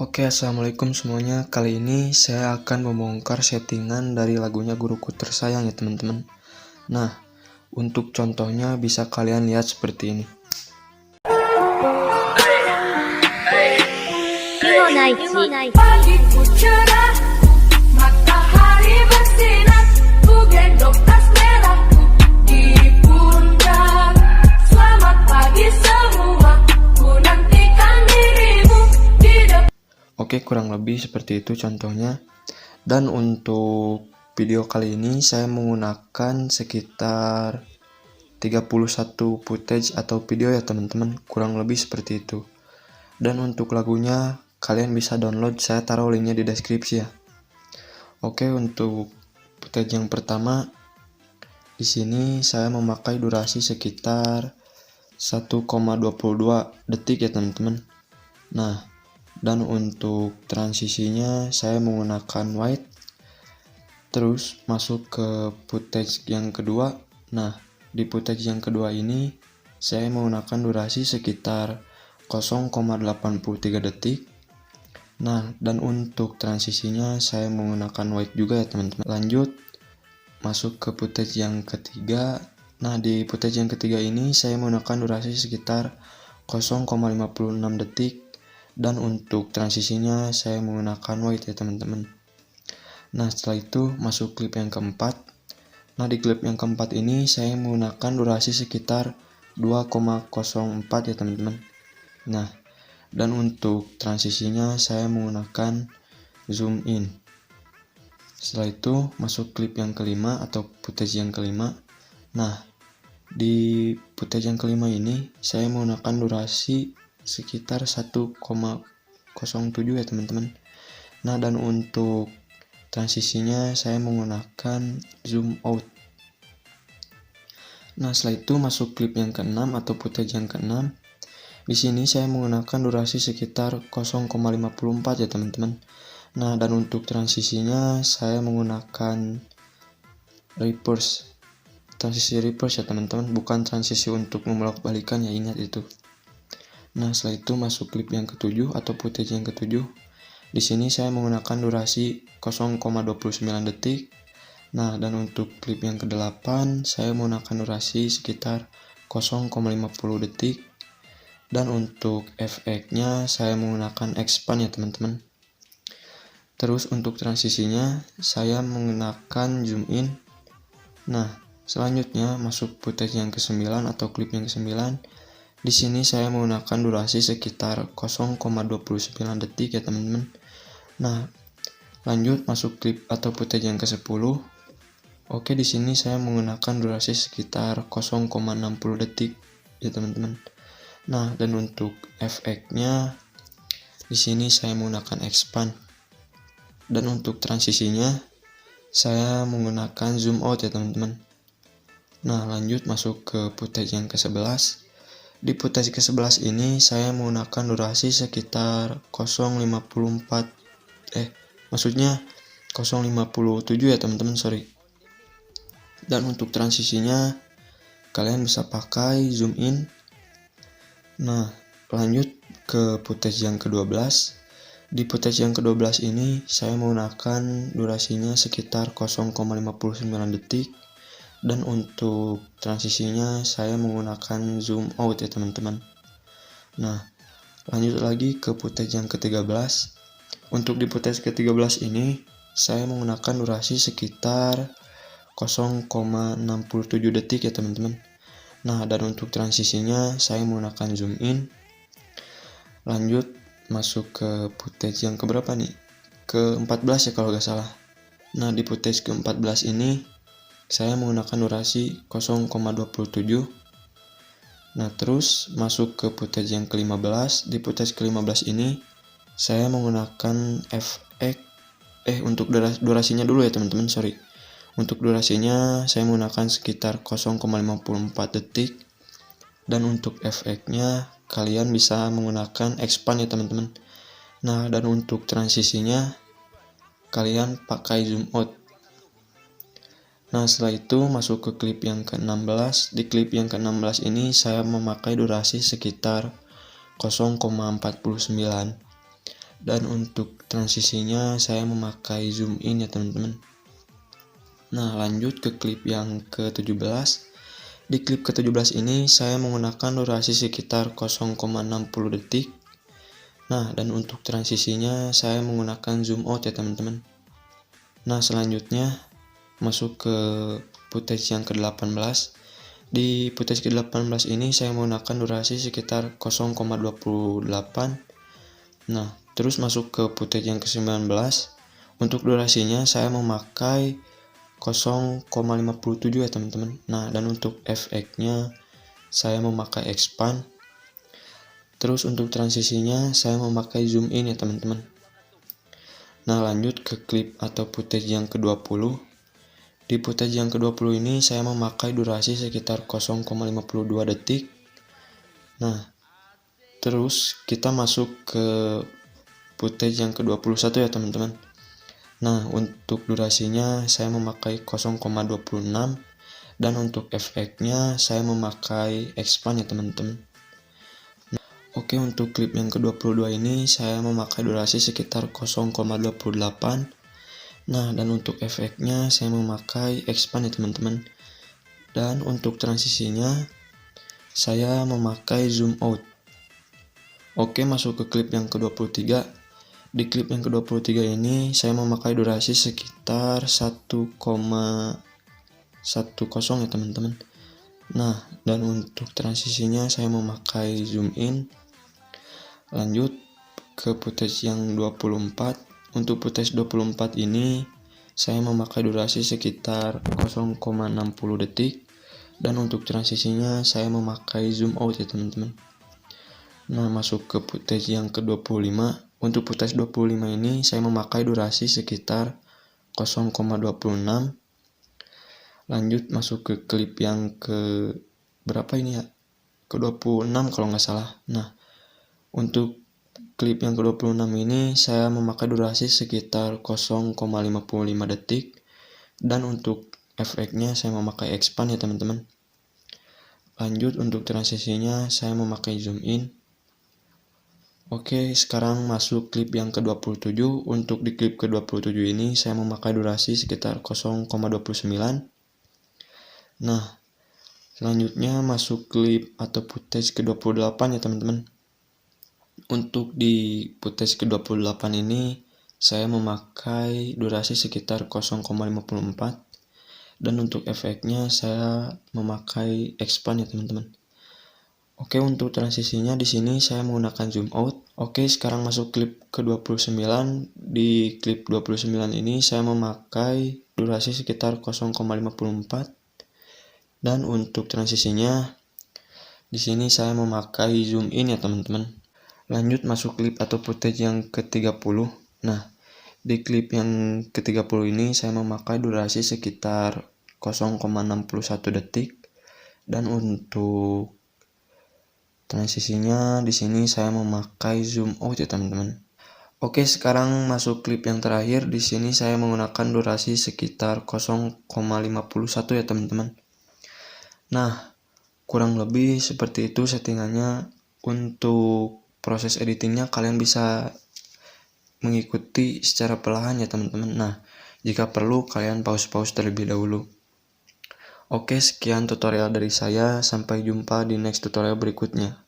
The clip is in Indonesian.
Oke, assalamualaikum semuanya. Kali ini saya akan membongkar settingan dari lagunya guruku tersayang ya teman-teman. Nah, untuk contohnya bisa kalian lihat seperti ini. Pagi ku cerah, matahari bersinar, ku gendong tas merahku di pundak. Selamat pagi semua, ku nantikan dirimu di depan. Oke, kurang lebih seperti itu contohnya. Dan untuk video kali ini saya menggunakan sekitar 31 footage atau video ya teman-teman, kurang lebih seperti itu. Dan untuk lagunya kalian bisa download, saya taruh linknya di deskripsi ya. Oke, untuk footage yang pertama di sini saya memakai durasi sekitar 1,22 detik ya teman-teman. Nah, dan untuk transisinya saya menggunakan white. Terus masuk ke footage yang kedua. Nah, di footage yang kedua ini saya menggunakan durasi sekitar 0,83 detik. Nah, dan untuk transisinya saya menggunakan white juga ya teman-teman. Lanjut masuk ke footage yang ketiga. Nah, di footage yang ketiga ini saya menggunakan durasi sekitar 0,56 detik. Dan untuk transisinya saya menggunakan white ya teman-teman. Nah, setelah itu masuk klip yang keempat. Nah, di klip yang keempat ini saya menggunakan durasi sekitar 2,04 ya teman-teman. Nah, dan untuk transisinya saya menggunakan zoom in. Setelah itu masuk klip yang kelima atau footage yang kelima. Nah, di footage yang kelima ini saya menggunakan durasi sekitar 1,07 ya teman-teman. Nah, dan untuk transisinya saya menggunakan zoom out. Nah, setelah itu masuk klip yang keenam atau footage yang keenam. Di sini saya menggunakan durasi sekitar 0,54 ya teman-teman. Nah, dan untuk transisinya saya menggunakan reverse. Transisi reverse ya teman-teman, bukan transisi untuk membolak-balikan ya, ingat itu. Nah, setelah itu masuk klip yang ketujuh atau footage yang ketujuh. Di sini saya menggunakan durasi 0,29 detik. Nah, dan untuk klip yang ke-8 saya menggunakan durasi sekitar 0,50 detik. Dan untuk efeknya saya menggunakan expand ya teman-teman. Terus untuk transisinya saya menggunakan zoom in. Nah, selanjutnya masuk footage yang ke-9 atau klip yang ke-9. Di sini saya menggunakan durasi sekitar 0,29 detik ya teman-teman. Nah, lanjut masuk klip atau footage yang ke-10. Oke, di sini saya menggunakan durasi sekitar 0,60 detik ya teman-teman. Nah, dan untuk efeknya di sini saya menggunakan expand. Dan untuk transisinya saya menggunakan zoom out ya teman-teman. Nah, lanjut masuk ke footage yang ke-11. Di footage ke-11 ini saya menggunakan durasi sekitar 0,57 ya teman-teman, sorry. Dan untuk transisinya kalian bisa pakai zoom in. Nah, lanjut ke footage yang ke-12. Di footage yang ke-12 ini saya menggunakan durasinya sekitar 0,59 detik. Dan untuk transisinya saya menggunakan zoom out ya teman-teman. Nah, lanjut lagi ke footage yang ke-13. Untuk di footage ke-13 ini saya menggunakan durasi sekitar 0,67 detik ya teman-teman. Nah, dan untuk transisinya saya menggunakan zoom in. Lanjut masuk ke footage yang keberapa nih? Ke-14 ya kalau gak salah. Nah, di footage ke-14 ini saya menggunakan durasi 0,27. Nah, terus masuk ke footage yang ke-15. Di footage ke-15 ini saya menggunakan efek untuk durasinya dulu ya teman-teman, sorry. Untuk durasinya saya menggunakan sekitar 0,54 detik. Dan untuk efeknya kalian bisa menggunakan expand ya teman-teman. Nah, dan untuk transisinya kalian pakai zoom out. Nah, setelah itu masuk ke klip yang ke-16. Di klip yang ke-16 ini saya memakai durasi sekitar 0,49. Dan untuk transisinya saya memakai zoom in ya teman-teman. Nah, lanjut ke klip yang ke-17. Di klip ke-17 ini saya menggunakan durasi sekitar 0,60 detik. Nah, dan untuk transisinya saya menggunakan zoom out ya teman-teman. Nah, selanjutnya masuk ke footage yang ke-18. Di footage ke-18 ini saya menggunakan durasi sekitar 0,28. Nah, terus masuk ke footage yang ke-19. Untuk durasinya saya memakai 0,57 ya teman-teman. Nah, dan untuk efeknya saya memakai expand. Terus untuk transisinya saya memakai zoom in ya teman-teman. Nah, lanjut ke klip atau footage yang ke-20. Di footage yang ke-20 ini saya memakai durasi sekitar 0,52 detik. Nah, terus kita masuk ke footage yang ke-21 ya teman-teman. Nah, untuk durasinya saya memakai 0,26 dan untuk efeknya saya memakai expand ya teman-teman. Nah, oke, untuk klip yang ke-22 ini saya memakai durasi sekitar 0,28. Nah, dan untuk efeknya saya memakai expand ya teman-teman. Dan untuk transisinya saya memakai zoom out. Oke, masuk ke klip yang ke-23. Di klip yang ke-23 ini saya memakai durasi sekitar 1,10 ya teman-teman. Nah, dan untuk transisinya saya memakai zoom in. Lanjut ke footage yang 24. Untuk footage 24 ini saya memakai durasi sekitar 0,60 detik. Dan untuk transisinya saya memakai zoom out ya teman-teman. Nah, masuk ke footage yang ke-25. Untuk footage 25 ini saya memakai durasi sekitar 0,26. Lanjut masuk ke klip yang ke berapa ini ya? Ke-26 kalau nggak salah. Nah, untuk klip yang ke-26 ini saya memakai durasi sekitar 0,55 detik. Dan untuk efeknya saya memakai expand ya teman-teman. Lanjut untuk transisinya saya memakai zoom in. Oke, sekarang masuk klip yang ke-27. Untuk di klip ke-27 ini saya memakai durasi sekitar 0,29. Nah, selanjutnya masuk klip atau footage ke-28 ya teman-teman. Untuk di footage ke-28 ini saya memakai durasi sekitar 0,54. Dan untuk efeknya saya memakai expand ya teman-teman. Oke, untuk transisinya di sini saya menggunakan zoom out. Oke, sekarang masuk klip ke-29. Di klip 29 ini saya memakai durasi sekitar 0,54. Dan untuk transisinya di sini saya memakai zoom in ya teman-teman. Lanjut masuk klip atau footage yang ke-30. Nah, di klip yang ke-30 ini saya memakai durasi sekitar 0,61 detik. Dan untuk transisinya di sini saya memakai zoom out ya teman-teman. Oke, sekarang masuk klip yang terakhir. Di sini saya menggunakan durasi sekitar 0,51 ya teman-teman. Nah, kurang lebih seperti itu settingannya. Untuk proses editingnya kalian bisa mengikuti secara perlahan ya teman-teman. Nah, jika perlu kalian pause terlebih dahulu. Oke, sekian tutorial dari saya. Sampai jumpa di next tutorial berikutnya.